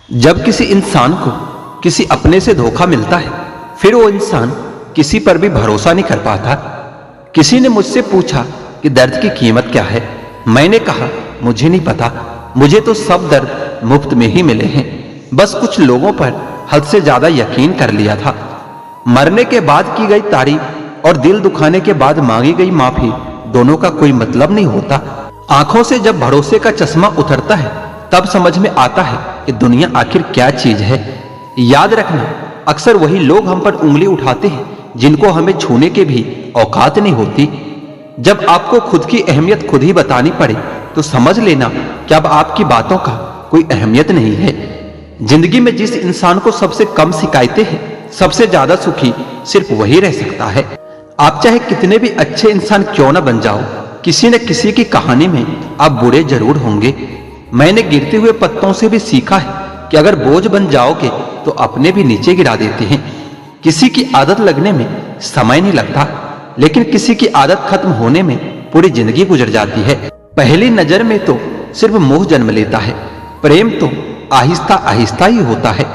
जब किसी इंसान को किसी अपने से धोखा मिलता है, फिर वो इंसान किसी पर भी भरोसा नहीं कर पाता। किसी ने मुझसे पूछा कि दर्द की कीमत क्या है। मैंने कहा, मुझे नहीं पता, मुझे तो सब दर्द मुफ्त में ही मिले हैं। बस कुछ लोगों पर हद से ज्यादा यकीन कर लिया था। मरने के बाद की गई तारीफ और दिल दुखाने के बाद मांगी गई माफी, दोनों का कोई मतलब नहीं होता। आंखों से जब भरोसे का चश्मा उतरता है, तब समझ में आता है कि दुनिया आखिर क्या चीज है। याद रखना, अक्सर वही लोग हम पर उंगली उठाते हैं जिनको हमें छूने के भी औकात नहीं होती। जब आपको खुद की अहमियत खुद ही बतानी पड़े, तो समझ लेना कि अब आपकी बातों का कोई अहमियत नहीं है। जिंदगी में जिस इंसान को सबसे कम शिकायतें हैं, सबसे ज्यादा सुखी सिर्फ वही रह सकता है। आप चाहे कितने भी अच्छे इंसान क्यों न बन जाओ, किसी न किसी की कहानी में आप बुरे जरूर होंगे। मैंने गिरते हुए पत्तों से भी सीखा है कि अगर बोझ बन जाओगे तो अपने भी नीचे गिरा देते हैं। किसी की आदत लगने में समय नहीं लगता, लेकिन किसी की आदत खत्म होने में पूरी जिंदगी गुजर जाती है। पहली नजर में तो सिर्फ मोह जन्म लेता है, प्रेम तो आहिस्ता आहिस्ता ही होता है।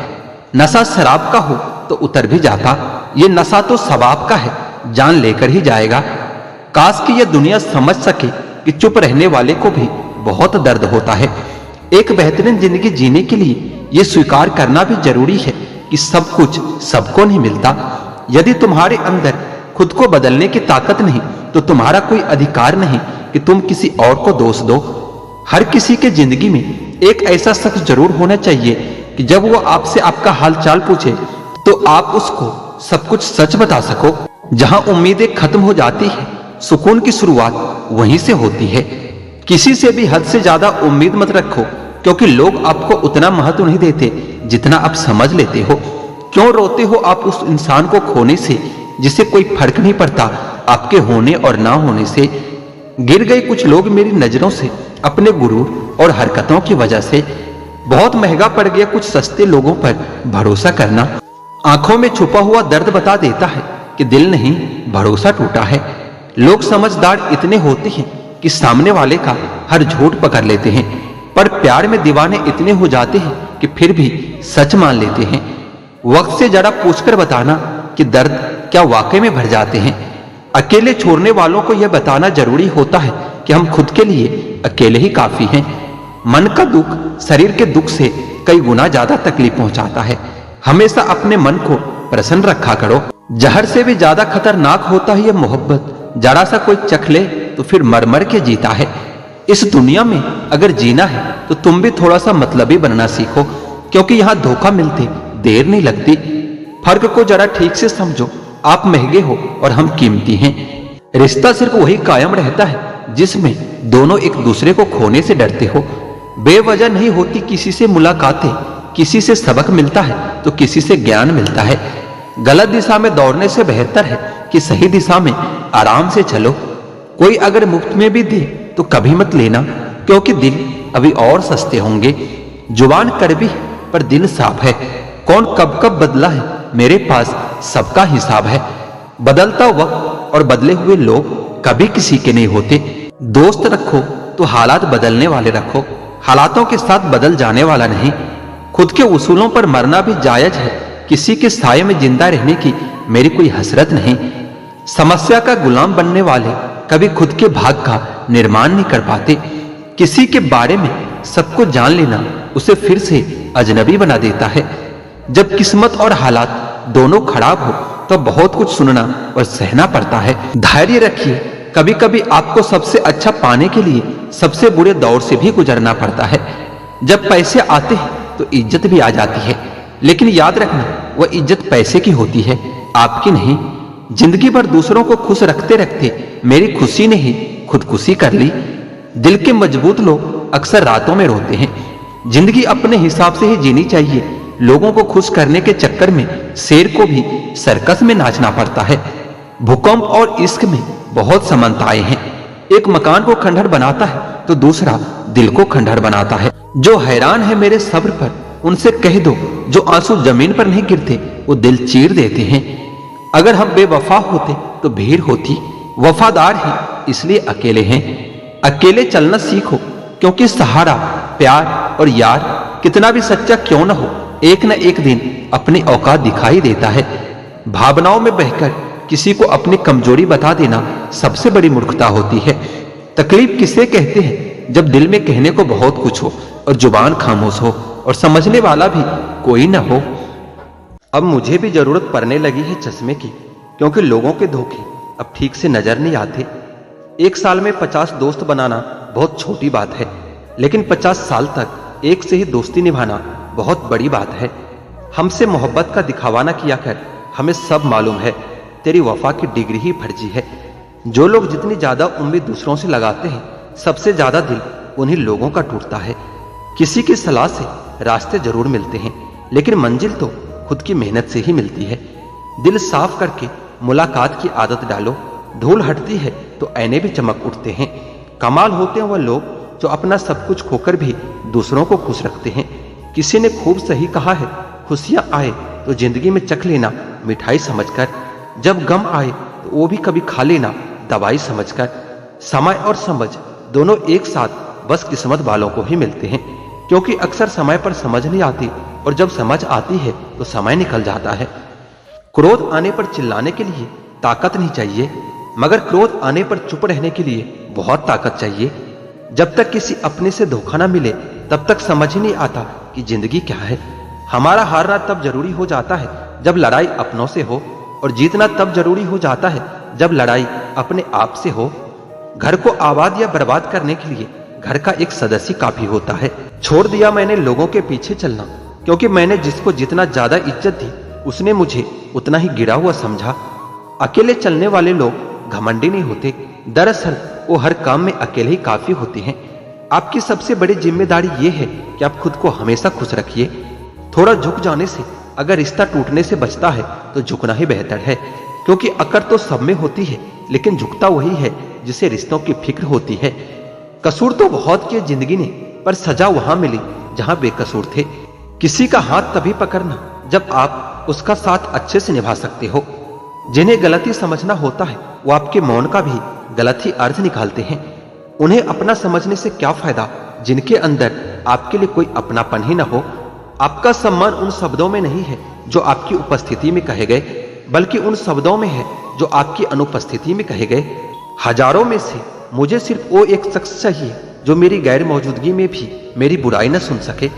नशा शराब का हो तो उतर भी जाता, ये नशा तो सबाब का है, जान लेकर ही जाएगा। काश कि यह दुनिया समझ सके कि चुप रहने वाले को भी बहुत दर्द होता है। एक बेहतरीन जिंदगी जीने के लिए यह स्वीकार करना भी जरूरी है कि सब कुछ सबको नहीं मिलता। यदि तुम्हारे अंदर खुद को बदलने की ताकत नहीं, तो तुम्हारा कोई अधिकार नहीं कि तुम किसी और को दोष दो। हर किसी के जिंदगी में एक ऐसा शख्स जरूर होना चाहिए कि जब वो आपसे आपका हाल चाल पूछे तो आप उसको सब कुछ सच बता सको। जहां उम्मीदें खत्म हो जाती है, सुकून की शुरुआत वहीं से होती है। किसी से भी हद से ज्यादा उम्मीद मत रखो, क्योंकि लोग आपको उतना महत्व नहीं देते जितना आप समझ लेते हो। क्यों रोते हो आप उस इंसान को खोने से जिसे कोई फर्क नहीं पड़ता आपके होने और ना होने से। गिर गए कुछ लोग मेरी नजरों से अपने गुरूर और हरकतों की वजह से। बहुत महंगा पड़ गया कुछ सस्ते लोगों पर भरोसा करना। आंखों में छुपा हुआ दर्द बता देता है कि दिल नहीं, भरोसा टूटा है। लोग समझदार इतने होते हैं कि सामने वाले का हर झूठ पकड़ लेते हैं, पर प्यार में दीवाने इतने हो जाते हैं कि फिर भी सच मान लेते हैं। वक्त से जरा पूछकर बताना कि दर्द क्या वाकई में भर जाते हैं। अकेले छोड़ने वालों को यह बताना जरूरी होता है कि हम खुद के लिए अकेले ही काफी हैं। मन का दुख शरीर के दुख से कई गुना ज्यादा तकलीफ पहुंचाता है। हमेशा अपने मन को प्रसन्न रखा करो। जहर से भी ज्यादा खतरनाक होता है यह मोहब्बत। जरा सा कोई चख ले तो फिर मर मर के जीता है। इस दुनिया में अगर जीना है तो तुम भी थोड़ा सा मतलबी बनना सीखो, क्योंकि यहाँ धोखा मिलते देर नहीं लगती। फर्क को जरा ठीक से समझो, आप महंगे हो और हम कीमती हैं। रिश्ता सिर्फ वही कायम रहता है जिसमें दोनों एक दूसरे को खोने से डरते हो। बेवजह नहीं होती किसी से मुलाकातें, किसी से सबक मिलता है तो किसी से ज्ञान मिलता है। गलत दिशा में दौड़ने से बेहतर है कि सही दिशा में आराम से चलो। कोई अगर मुफ्त में भी दे तो कभी मत लेना, क्योंकि दिल अभी और सस्ते होंगे। जुबान कड़वी है पर दिल साफ है। कौन कब कब बदला है, मेरे पास सबका हिसाब है। बदलता वक्त और बदले हुए लोग कभी किसी के नहीं होते। दोस्त रखो तो हालात बदलने वाले रखो, हालातों के साथ बदल जाने वाला नहीं। खुद के उसूलों पर मरना भी जायज है, किसी के साये में जिंदा रहने की मेरी कोई हसरत नहीं। समस्या का गुलाम बनने वाले कभी खुद के भाग का निर्माण नहीं कर पाते। किसी के बारे में सबको जान लेना उसे फिर से अजनबी बना देता है। जब किस्मत और हालात दोनों खराब हो तो बहुत कुछ सुनना और सहना पड़ता है। धैर्य रखिए, कभी कभी आपको सबसे अच्छा पाने के लिए सबसे बुरे दौर से भी गुजरना पड़ता है। जब पैसे आते हैं तो इज्जत भी आ जाती है, लेकिन याद रखना वह इज्जत पैसे की होती है, आपकी नहीं। जिंदगी भर दूसरों को खुश रखते रखते मेरी खुशी ने ही खुदकुशी कर ली। दिल के मजबूत लोग अक्सर रातों में रोते हैं। जिंदगी अपने हिसाब से ही जीनी चाहिए। लोगों को खुश करने के चक्कर में शेर को भी सर्कस में नाचना पड़ता है। भूकंप और इश्क में बहुत समानताएं हैं। एक मकान को खंडहर बनाता है तो दूसरा दिल को खंडहर बनाता है। जो हैरान है मेरे सब्र पर, उनसे कह दो जो आंसू जमीन पर नहीं गिरते वो दिल चीर देते हैं। अगर हम बेवफा होते तो भीड़ होती, वफादार हैं इसलिए अकेले हैं। अकेले चलना सीखो, क्योंकि सहारा, प्यार और यार कितना भी सच्चा क्यों न हो, एक न एक दिन अपनी औकात दिखाई देता है। भावनाओं में बहकर किसी को अपनी कमजोरी बता देना सबसे बड़ी मूर्खता होती है। तकलीफ किसे कहते हैं जब दिल में कहने को बहुत कुछ हो और जुबान खामोश हो और समझने वाला भी कोई न हो। अब मुझे भी जरूरत पड़ने लगी है चश्मे की, क्योंकि लोगों के धोखे अब ठीक से नजर नहीं आते। एक साल में 50 दोस्त बनाना बहुत छोटी बात है, लेकिन 50 साल तक एक से ही दोस्ती निभाना बहुत बड़ी बात है। हमसे मोहब्बत का दिखावा न किया कर, हमें सब मालूम है तेरी वफा की डिग्री ही फर्जी है। जो लोग जितनी ज्यादा उम्मीद दूसरों से लगाते हैं, सबसे ज्यादा दिल उन्हीं लोगों का टूटता है। किसी की सलाह से रास्ते जरूर मिलते हैं, लेकिन मंजिल तो खुद की मेहनत से ही मिलती है। दिल साफ करके मुलाकात की आदत डालो, धूल हटती है तो ऐने भी चमक उठते हैं। कमाल होते हैं वह लोग जो अपना सब कुछ खोकर भी दूसरों को खुश रखते हैं। किसी ने खूब सही कहा है, खुशियां आए तो जिंदगी में चख लेना मिठाई समझकर, जब गम आए तो वो भी कभी खा लेना दवाई समझकर। समय और समझ दोनों एक साथ बस किस्मत वालों को ही मिलते हैं, क्योंकि अक्सर समय पर समझ नहीं आती और जब समझ आती है तो समय निकल जाता है। क्रोध आने पर चिल्लाने के लिए ताकत नहीं चाहिए, मगर क्रोध आने पर चुप रहने के लिए बहुत ताकत चाहिए। जब तक किसी अपने से धोखा ना मिले तब तक समझ ही नहीं आता कि जिंदगी क्या है। हमारा हारना तब जरूरी हो जाता है जब लड़ाई अपनों से हो, और जीतना तब जरूरी हो जाता है जब लड़ाई अपने आप से हो। घर को आबाद या बर्बाद करने के लिए घर का एक सदस्य काफी होता है। छोड़ दिया मैंने लोगों के पीछे चलना, क्योंकि मैंने जिसको जितना ज्यादा इज्जत दी उसने मुझे उतना ही गिरा हुआ समझा। अकेले चलने वाले लोग घमंडी नहीं होते, दरअसल वो हर काम में अकेले ही काफी होते हैं। आपकी सबसे बड़ी जिम्मेदारी ये है कि आप खुद को हमेशा खुश रखिए। थोड़ा झुक जाने से अगर रिश्ता टूटने से बचता है तो झुकना ही बेहतर है, क्योंकि अकड़ तो सब में होती है, लेकिन झुकता वही है जिसे रिश्तों की फिक्र होती है। कसूर तो बहुत किए जिंदगी ने, पर सजा वहां मिली जहां बेकसूर थे। किसी का हाथ तभी पकड़ना जब आप उसका साथ अच्छे से निभा सकते हो। जिन्हें गलती समझना होता है वो आपके मौन का भी गलत ही अर्थ निकालते हैं। उन्हें अपना समझने से क्या फायदा जिनके अंदर आपके लिए कोई अपनापन ही ना हो। आपका सम्मान उन शब्दों में नहीं है जो आपकी उपस्थिति में कहे गए, बल्कि उन शब्दों में है जो आपकी अनुपस्थिति में कहे गए। हजारों में से मुझे सिर्फ वो एक शख्स चाहिए जो मेरी गैर मौजूदगी में भी मेरी बुराई न सुन सके।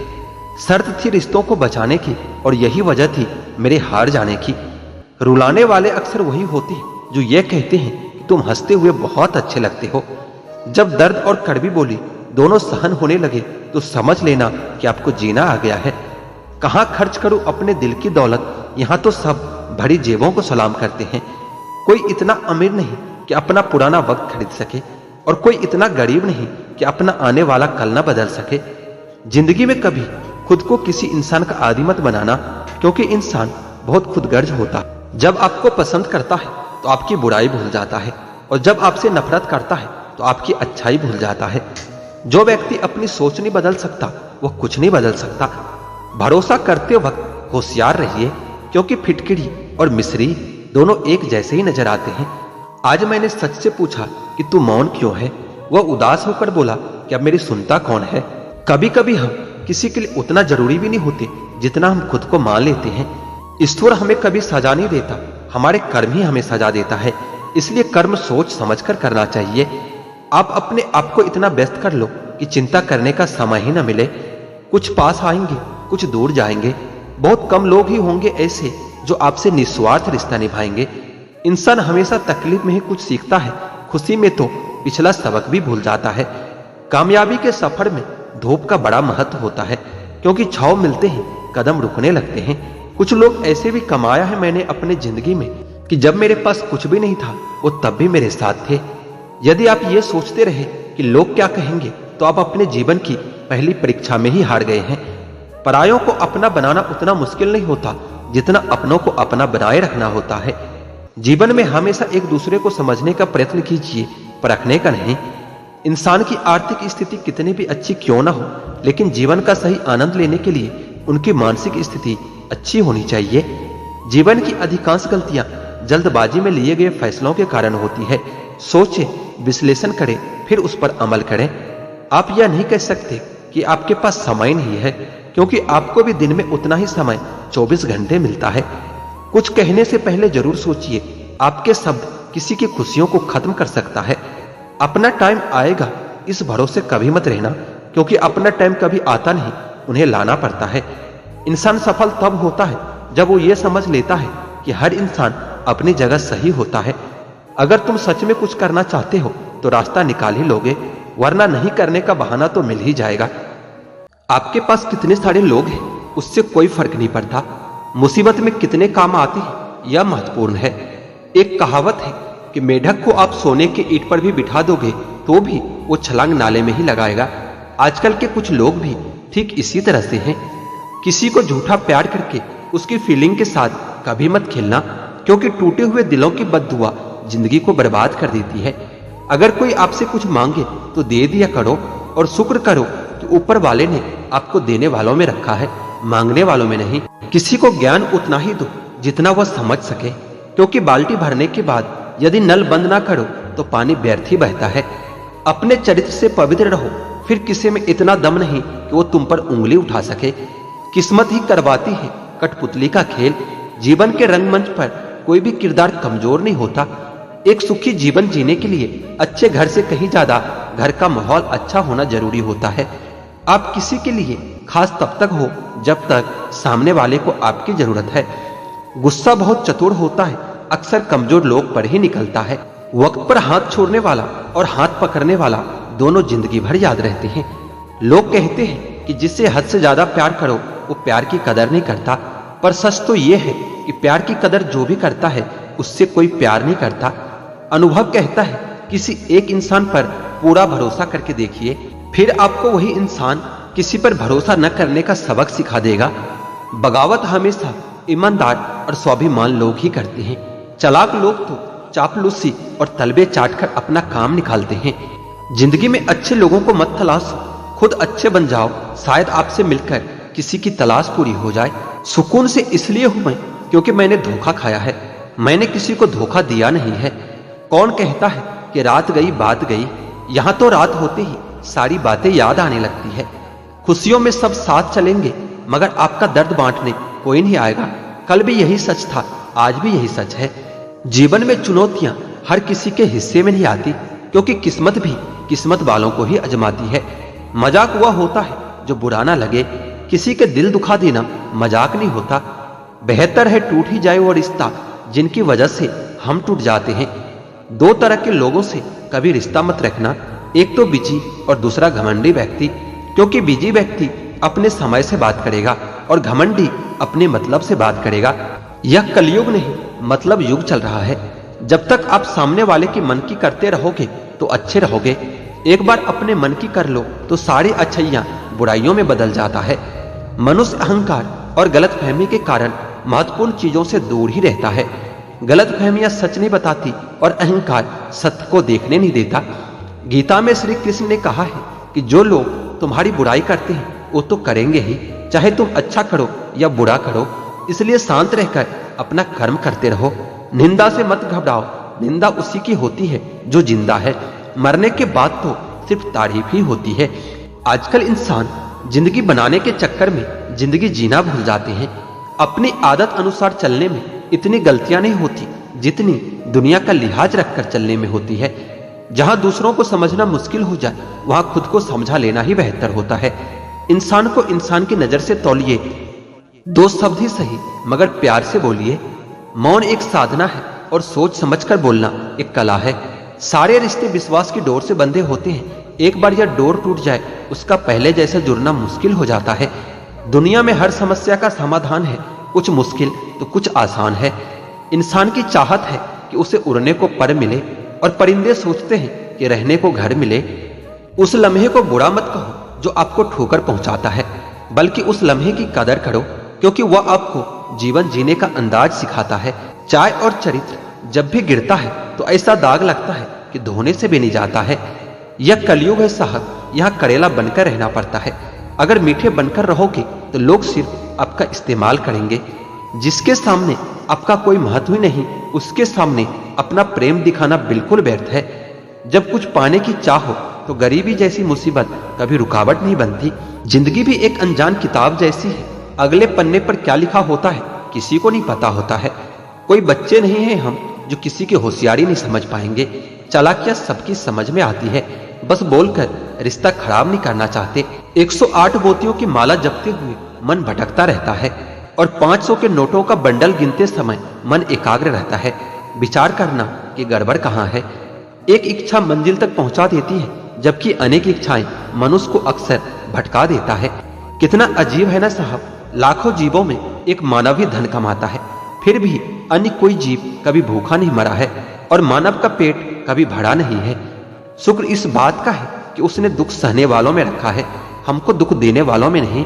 शर्त थी रिश्तों को बचाने की, और यही वजह थी मेरे हार जाने की। रुलाने वाले अक्सर वही होते हैं जो ये कहते हैं कि तुम हंसते हुए बहुत अच्छे लगते हो। जब दर्द और कड़वी बोली दोनों सहन होने लगे तो समझ लेना कि आपको जीना आ गया है। कहां खर्च करूं अपने दिल की दौलत, यहां तो सब भरी जेबों को सलाम करते हैं। कोई इतना अमीर नहीं कि अपना पुराना वक्त खरीद सके, और कोई इतना गरीब नहीं कि अपना आने वाला कल न बदल सके। जिंदगी में कभी खुद को किसी इंसान का आदी मत बनाना, क्योंकि इंसान बहुत खुदगर्ज होता है। जब आपको पसंद करता है तो आपकी बुराई भूल जाता है, और जब आपसे नफरत करता है तो आपकी अच्छाई भूल जाता है। जो व्यक्ति अपनी सोच नहीं बदल सकता वह कुछ नहीं बदल सकता। भरोसा करते वक्त होशियार रहिए, क्योंकि फिटकिरी और मिस्री दोनों एक जैसे ही नजर आते हैं। आज मैंने सच से पूछा कि तू मौन क्यों है। वह उदास होकर बोला कि अब मेरी सुनता कौन है। कभी कभी हम किसी के लिए उतना जरूरी भी नहीं होते जितना हम खुद को मान लेते हैं। ईश्वर हमें कभी सजा नहीं देता, हमारे कर्म ही हमें सजा देता है। इसलिए कर्म सोच समझकर करना चाहिए। आप अपने आप को इतना व्यस्त कर लो कि चिंता करने का समय ही न मिले। कुछ पास आएंगे, कुछ दूर जाएंगे। बहुत कम लोग ही होंगे ऐसे जो आपसे निस्वार्थ रिश्ता निभाएंगे। इंसान हमेशा तकलीफ में ही कुछ सीखता है, खुशी में तो पिछला सबक भी भूल जाता है। कामयाबी के सफर में धूप का बड़ा महत्व होता है, क्योंकि छांव मिलते ही कदम रुकने लगते हैं। कुछ लोग ऐसे भी कमाया है मैंने अपने जिंदगी में कि जब मेरे पास कुछ भी नहीं था वो तब भी मेरे साथ थे। यदि आप ये सोचते रहे कि लोग क्या कहेंगे तो आप अपने जीवन की पहली परीक्षा में ही हार गए हैं। परायों को अपना बनाना उतना मुश्किल नहीं होता जितना अपनों को अपना बनाए रखना होता है। जीवन में हमेशा एक दूसरे को समझने का प्रयत्न कीजिए, परखने का नहीं। इंसान की आर्थिक स्थिति कितनी भी अच्छी क्यों ना हो, लेकिन जीवन का सही आनंद लेने के लिए उनकी मानसिक स्थिति अच्छी होनी चाहिए। जीवन की अधिकांश गलतियां जल्दबाजी में लिए गए फैसलों के कारण होती है। सोचें, विश्लेषण करें, फिर उस पर अमल करें। आप यह नहीं कह सकते कि आपके पास समय नहीं है। क्योंकि आपको भी दिन में उतना ही समय 24 घंटे मिलता है। कुछ कहने से पहले जरूर सोचिए, आपके शब्द किसी की खुशियों को खत्म कर सकता है। अपना टाइम आएगा इस भरोसे कभी मत रहना, क्योंकि अपना टाइम कभी आता नहीं, उन्हें लाना पड़ता है। इंसान सफल तब होता है जब वो ये समझ लेता है कि हर इंसान अपनी जगह सही होता है। अगर तुम सच में कुछ करना चाहते हो तो रास्ता निकाल ही लोगे, वरना नहीं करने का बहाना तो मिल ही जाएगा। आपके पास कितने सारे लोग हैं उससे कोई फर्क नहीं पड़ता, मुसीबत में कितने काम आते हैं यह महत्वपूर्ण है। एक कहावत है कि मेढक को आप सोने के ईंट पर भी बिठा दोगे तो भी वो छलांग नाले में ही लगाएगा। आजकल के कुछ लोग भी ठीक इसी तरह से हैं। किसी को झूठा प्यार करके उसकी फीलिंग के साथ कभी मत खेलना, क्योंकि टूटे हुए दिलों की बद्दुआ जिंदगी को बर्बाद कर देती है। अगर कोई आपसे कुछ मांगे तो दे दिया करो और शुक्र करो कि ऊपर वाले ने आपको देने वालों में रखा है, मांगने वालों में नहीं। किसी को ज्ञान उतना ही दो जितना वह समझ सके, क्योंकि बाल्टी भरने के बाद यदि नल बंद ना करो तो पानी व्यर्थ ही बहता है। अपने चरित्र से पवित्र रहो, फिर किसी में इतना दम नहीं कि वो तुम पर उंगली उठा सके। किस्मत ही करवाती है कठपुतली का खेल। जीवन के रंगमंच पर कोई भी किरदार कमजोर नहीं होता। एक सुखी जीवन जीने के लिए अच्छे घर से कहीं ज्यादा घर का माहौल अच्छा होना जरूरी होता है। आप किसी के लिए खास तब तक हो जब तक सामने वाले को आपकी जरूरत है। गुस्सा बहुत चतुर होता है, अक्सर कमजोर लोग पर ही निकलता है। वक्त पर हाथ छोड़ने वाला और हाथ पकड़ने वाला दोनों जिंदगी भर याद रहते हैं। लोग कहते हैं कि जिससे हद से ज्यादा प्यार करो वो प्यार की कदर नहीं करता, पर सच तो यह है कि प्यार की कदर जो भी करता है उससे कोई प्यार नहीं करता। अनुभव कहता है किसी एक इंसान पर पूरा भरोसा करके देखिए, फिर आपको वही इंसान किसी पर भरोसा न करने का सबक सिखा देगा। बगावत हमेशा ईमानदार और स्वाभिमान लोग ही करते हैं। चालाक लोग तो चापलूसी और तलबे चाटकर अपना काम निकालते हैं। जिंदगी में अच्छे लोगों को मत तलाशो, खुद अच्छे बन जाओ, शायद आपसे मिलकर किसी की तलाश पूरी हो जाए। सुकून से इसलिए हूं मैं क्योंकि मैंने धोखा खाया है, मैंने किसी को धोखा दिया नहीं है। कौन कहता है कि रात गई बात गई, यहां तो रात होते ही सारी बातें याद आने लगती है। खुशियों में सब साथ चलेंगे मगर आपका दर्द बांटने कोई नहीं आएगा। कल भी यही सच था, आज भी यही सच है। जीवन में चुनौतियां हर किसी के हिस्से में नहीं आती, क्योंकि किस्मत भी किस्मत वालों को ही आजमाती है। मजाक वह होता है जो बुरा ना लगे, किसी के दिल दुखा देना मजाक नहीं होता। बेहतर है टूट ही जाए वो रिश्ता जिनकी वजह से हम टूट जाते हैं। दो तरह के लोगों से कभी रिश्ता मत रखना, एक तो बिजी और दूसरा घमंडी व्यक्ति, क्योंकि बिजी व्यक्ति अपने समय से बात करेगा और घमंडी अपने मतलब से बात करेगा। यह कलयुग नहीं मतलब युग चल रहा है। जब तक आप सामने वाले की मन की करते रहोगे तो अच्छे रहोगे। एक बार अपने मन की कर लो तो सारी अच्छाइयां बुराइयों में बदल जाता है। मनुष्य अहंकार और गलतफहमी के कारण महत्वपूर्ण चीजों से दूर ही रहता है। गलतफहमियां सच नहीं बताती और अहंकार सत्य को देखने नहीं देता। गीता में श्री कृष्ण ने कहा है कि जो लोग तुम्हारी बुराई करते हैं वो तो करेंगे ही, चाहे तुम अच्छा करो या बुरा करो। इसलिए शांत रहकर अपना कर्म करते रहो। निंदा से मत घबराओ, निंदा उसी की होती है जो जिंदा है। मरने के बाद तो सिर्फ तारीफ ही होती है। आजकल इंसान जिंदगी बनाने के चक्कर में जिंदगी जीना भूल जाते हैं। अपनी आदत अनुसार चलने में इतनी गलतियां नहीं होती जितनी दुनिया का लिहाज रखकर चलने में होती है। जहां दूसरों को समझना मुश्किल हो जाए वहां खुद को समझा लेना ही बेहतर होता है। इंसान को इंसान की नजर से तौलिए, दो शब्द ही सही मगर प्यार से बोलिए। मौन एक साधना है और सोच समझकर बोलना एक कला है। सारे रिश्ते विश्वास की डोर से बंधे होते हैं। एक बार यह डोर टूट जाए उसका पहले जैसा जुड़ना मुश्किल हो जाता है। दुनिया में हर समस्या का समाधान है, कुछ मुश्किल तो कुछ आसान है। इंसान की चाहत है कि उसे उड़ने को पर मिले और परिंदे सोचते हैं कि रहने को घर मिले। उस लम्हे को बुरा मत कहो जो आपको ठोकर पहुंचाता है, बल्कि उस लम्हे की कदर करो क्योंकि वह आपको जीवन जीने का अंदाज सिखाता है। चाय और चरित्र जब भी गिरता है तो ऐसा दाग लगता है कि धोने से भी नहीं जाता है। यह कलयुग है साहब, यहाँ करेला बनकर रहना पड़ता है। अगर मीठे बनकर रहोगे तो लोग सिर्फ आपका इस्तेमाल करेंगे। जिसके सामने आपका कोई महत्व ही नहीं उसके सामने अपना प्रेम दिखाना बिल्कुल व्यर्थ है। जब कुछ पाने की चाह हो तो गरीबी जैसी मुसीबत कभी रुकावट नहीं बनती। जिंदगी भी एक अनजान किताब जैसी है। अगले पन्ने पर क्या लिखा होता है किसी को नहीं पता होता है। कोई बच्चे नहीं हैं हम जो किसी की होशियारी नहीं समझ पाएंगे। चालाकियां सबकी समझ में आती है, बस बोलकर रिश्ता खराब नहीं करना चाहते। 108 मोतियों की माला जपते हुए मन भटकता रहता है और 500 के नोटों का बंडल गिनते समय मन एकाग्र रहता है, विचार करना कि गड़बड़ कहाँ है। एक इच्छा मंजिल तक पहुंचा देती है, जबकि अनेक इच्छाएं मनुष्य को अक्सर भटका देता है। कितना अजीब है ना साहब, लाखों जीवों में एक मानव ही धन कमाता है, फिर भी अन्य कोई जीव कभी भूखा नहीं मरा है और मानव का पेट कभी भरा नहीं है। शुक्र इस बात का है कि उसने दुख सहने वालों में रखा है, हमको दुख देने वालों में नहीं।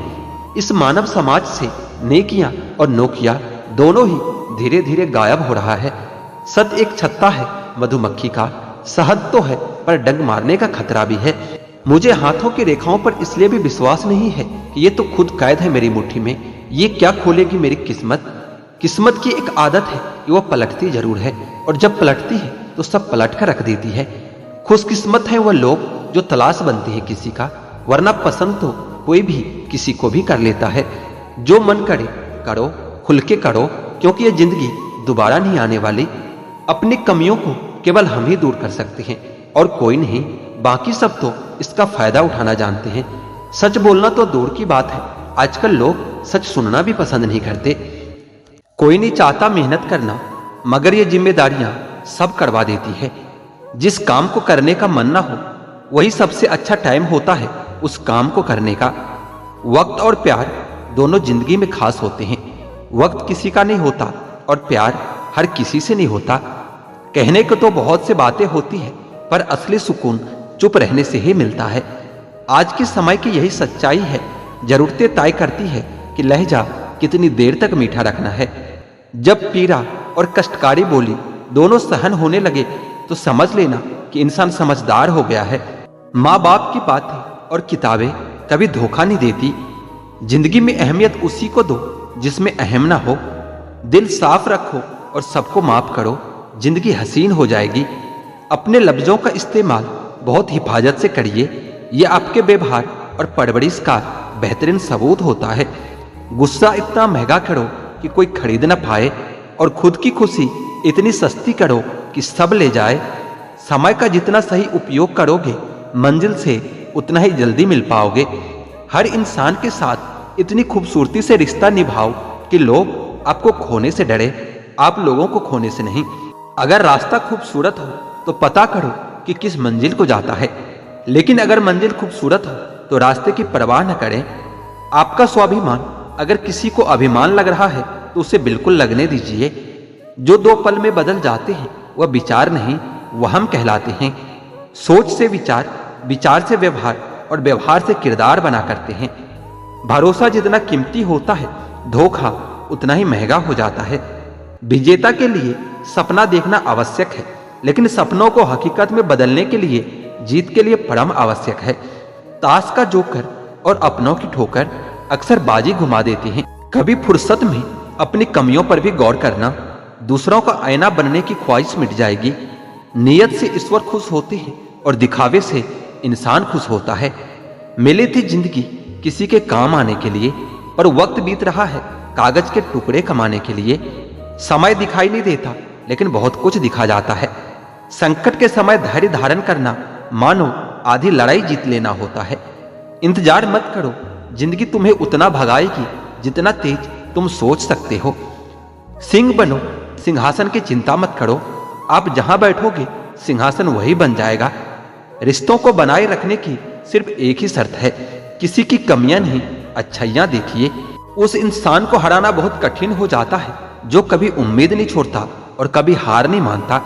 इस मानव समाज से नेकियां और नोकियां दोनों ही धीरे धीरे गायब हो रहा है। सत्य एक छत्ता है मधुमक्खी का, शहद तो है पर डंक मारने का खतरा भी है। मुझे हाथों की रेखाओं पर इसलिए भी विश्वास नहीं है कि ये तो खुद कैद है मेरी मुट्ठी में, ये क्या खोलेगी मेरी किस्मत। किस्मत की एक आदत है कि वह पलटती जरूर है, और जब पलटती है तो सब पलट कर रख देती है। खुशकिस्मत है वह लोग जो तलाश बनती है किसी का, वरना पसंद तो कोई भी किसी को भी कर लेता है। जो मन करे करो, खुल के करो, क्योंकि यह जिंदगी दोबारा नहीं आने वाली। अपनी कमियों को केवल हम ही दूर कर सकते हैं और कोई नहीं, बाकी सब तो इसका फायदा उठाना जानते हैं। सच बोलना तो दूर की बात है, आजकल लोग सच सुनना भी पसंद नहीं करते। कोई नहीं चाहता मेहनत करना, मगर ये जिम्मेदारियां सब करवा देती है। जिस काम को करने का मन ना हो वही सबसे अच्छा टाइम होता है उस काम को करने का। वक्त और प्यार दोनों जिंदगी में खास होते हैं। वक्त किसी का नहीं होता और प्यार हर किसी से नहीं होता। कहने को तो बहुत से बातें होती है, पर असली सुकून चुप रहने से ही मिलता है। आज के समय की यही सच्चाई है, जरूरतें तय करती है कि लहजा कितनी देर तक मीठा रखना है। जब पीड़ा और कष्टकारी बोली दोनों सहन होने लगे तो समझ लेना कि इंसान समझदार हो गया है। माँ बाप की बातें और किताबें कभी धोखा नहीं देती। जिंदगी में अहमियत उसी को दो जिसमें अहम ना हो। दिल साफ रखो और सबको माफ करो, जिंदगी हसीन हो जाएगी। अपने लफ्जों का इस्तेमाल बहुत हिफाजत से करिए, यह आपके व्यवहार और परवरिश का बेहतरीन सबूत होता है। गुस्सा इतना महंगा करो कि कोई खरीद ना पाए, और खुद की खुशी इतनी सस्ती करो कि सब ले जाए। समय का जितना सही उपयोग करोगे मंजिल से उतना ही जल्दी मिल पाओगे। हर इंसान के साथ इतनी खूबसूरती से रिश्ता निभाओ कि लोग आपको खोने से डरे, आप लोगों को खोने से नहीं। अगर रास्ता खूबसूरत हो तो पता करो कि किस मंजिल को जाता है, लेकिन अगर मंजिल खूबसूरत हो तो रास्ते की परवाह न करें। आपका स्वाभिमान अगर किसी को अभिमान लग रहा है तो उसे बिल्कुल लगने दीजिए। जो 2 पल में बदल जाते हैं वह विचार नहीं, वहम कहलाते हैं। सोच से विचार, विचार से व्यवहार और व्यवहार से किरदार बना करते हैं। भरोसा जितना कीमती होता है धोखा उतना ही महंगा हो जाता है। विजेता के लिए सपना देखना आवश्यक है, लेकिन सपनों को हकीकत में बदलने के लिए जीत के लिए परम आवश्यक है। ताश का जोकर और अपनों की ठोकर अक्सर बाजी घुमा देती हैं। कभी फुर्सत में अपनी कमियों पर भी गौर करना, दूसरों का आईना बनने की ख्वाहिश मिट जाएगी। नियत से ईश्वर खुश होते हैं और दिखावे से इंसान खुश होता है। मिली थी जिंदगी किसी के काम आने के लिए, पर वक्त बीत रहा है कागज के टुकड़े कमाने के लिए। समय दिखाई नहीं देता, लेकिन बहुत कुछ दिखा जाता है। संकट के समय धैर्य धारण करना मानो आधी लड़ाई जीत लेना होता है। इंतजार मत करो, जिंदगी तुम्हें उतना भगाएगी जितना तेज तुम सोच सकते हो। सिंह बनो, सिंहासन की चिंता मत करो। आप जहां बैठोगे सिंहासन वही बन जाएगा। रिश्तों को बनाए रखने की सिर्फ एक ही शर्त है, किसी की कमियां नहीं अच्छाइयां देखिए। उस इंसान को हराना बहुत कठिन हो जाता है जो कभी उम्मीद नहीं छोड़ता और कभी हार नहीं मानता।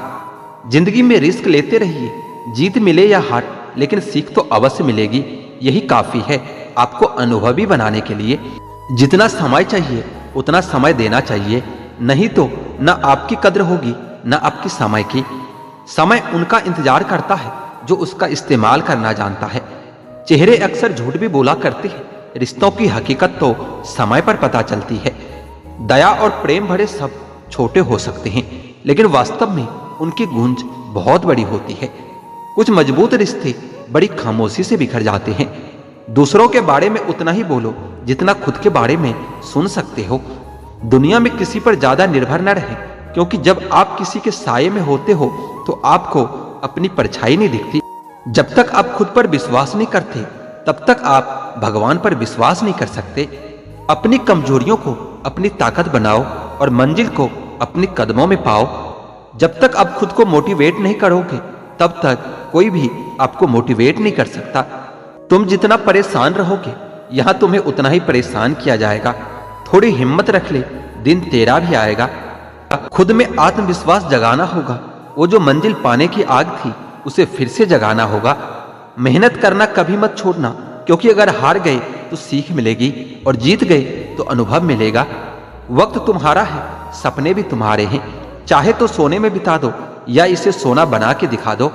जिंदगी में रिस्क लेते रहिए, जीत मिले या हार, लेकिन सीख तो अवश्य मिलेगी। यही काफी है आपको अनुभवी बनाने के लिए। जितना समय चाहिए उतना समय देना चाहिए, नहीं तो न आपकी कद्र होगी न आपकी समय की। समय उनका इंतजार करता है जो उसका इस्तेमाल करना जानता है। चेहरे अक्सर झूठ भी बोला करते हैं, रिश्तों की हकीकत तो समय पर पता चलती है। दया और प्रेम भरे सब छोटे हो सकते हैं, लेकिन वास्तव में उनकी गूंज बहुत बड़ी होती है। कुछ मजबूत रिश्ते बड़ी खामोशी से बिखर जाते हैं। दूसरों के बारे में उतना ही बोलो जितना खुद के बारे में सुन सकते हो। दुनिया में किसी पर ज्यादा निर्भर न रहे, क्योंकि जब आप किसी के साये में होते हो तो आपको अपनी परछाई नहीं दिखती। जब तक आप खुद पर विश्वास नहीं करते तब तक आप भगवान पर विश्वास नहीं कर सकते। अपनी कमजोरियों को अपनी ताकत बनाओ और मंजिल को अपने कदमों में पाओ। जब तक आप खुद को मोटिवेट नहीं करोगे तब तक कोई भी आपको मोटिवेट नहीं कर सकता। तुम जितना परेशान रहोगे यहां तुम्हें उतना ही परेशान किया जाएगा। थोड़ी हिम्मत रख ले, दिन तेरा भी आएगा। खुद में आत्मविश्वास जगाना होगा। वो जो मंजिल पाने की आग थी उसे फिर से जगाना होगा। मेहनत करना कभी मत छोड़ना, क्योंकि अगर हार गए तो सीख मिलेगी और जीत गए तो अनुभव मिलेगा। वक्त तुम्हारा है, सपने भी तुम्हारे हैं। चाहे तो सोने में बिता दो या इसे सोना बना के दिखा दो।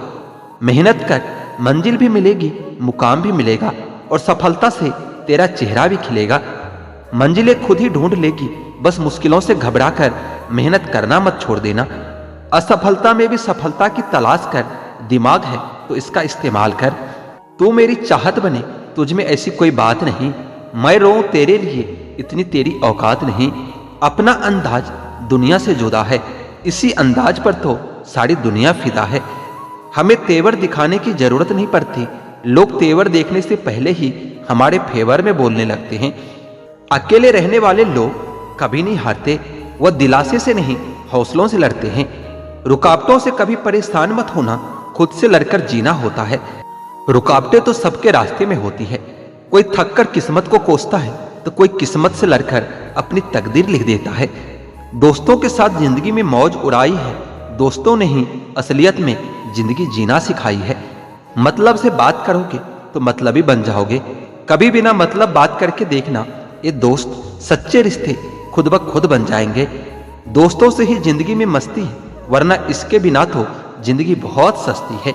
मेहनत कर, मंजिल भी मिलेगी, मुकाम भी मिलेगा और सफलता से तेरा चेहरा भी खिलेगा। मंजिलें खुद ही ढूंढ लेगी, बस मुश्किलों से घबरा कर मेहनत करना मत छोड़ देना। असफलता में भी सफलता की तलाश कर, दिमाग है तो इसका इस्तेमाल कर। तू मेरी चाहत बने, तुझ में ऐसी कोई बात नहीं। मैं रोऊं तेरे लिए, इतनी तेरी औकात नहीं। अपना अंदाज दुनिया से जुदा है, इसी अंदाज पर तो सारी दुनिया फिदा है। हमें तेवर दिखाने की जरूरत नहीं पड़ती, लोग तेवर देखने से पहले ही हमारे फेवर में बोलने लगते हैं। अकेले रहने वाले लोग कभी नहीं हारते, वह दिलासे से नहीं हौसलों से लड़ते हैं। रुकावटों से कभी परेशान मत होना, खुद से लड़कर जीना होता है। रुकावटें तो सबके रास्ते में होती है। कोई थक कर किस्मत को कोसता है तो कोई किस्मत से लड़कर अपनी तकदीर लिख देता है। दोस्तों के साथ जिंदगी में मौज उड़ाई है, दोस्तों ने ही असलियत में जिंदगी जीना सिखाई है। मतलब से बात करोगे तो मतलबी बन जाओगे। कभी बिना मतलब बात करके देखना, ये दोस्त सच्चे रिश्ते खुद ब खुद बन जाएंगे। दोस्तों से ही जिंदगी में मस्ती है, वरना इसके बिना तो जिंदगी बहुत सस्ती है।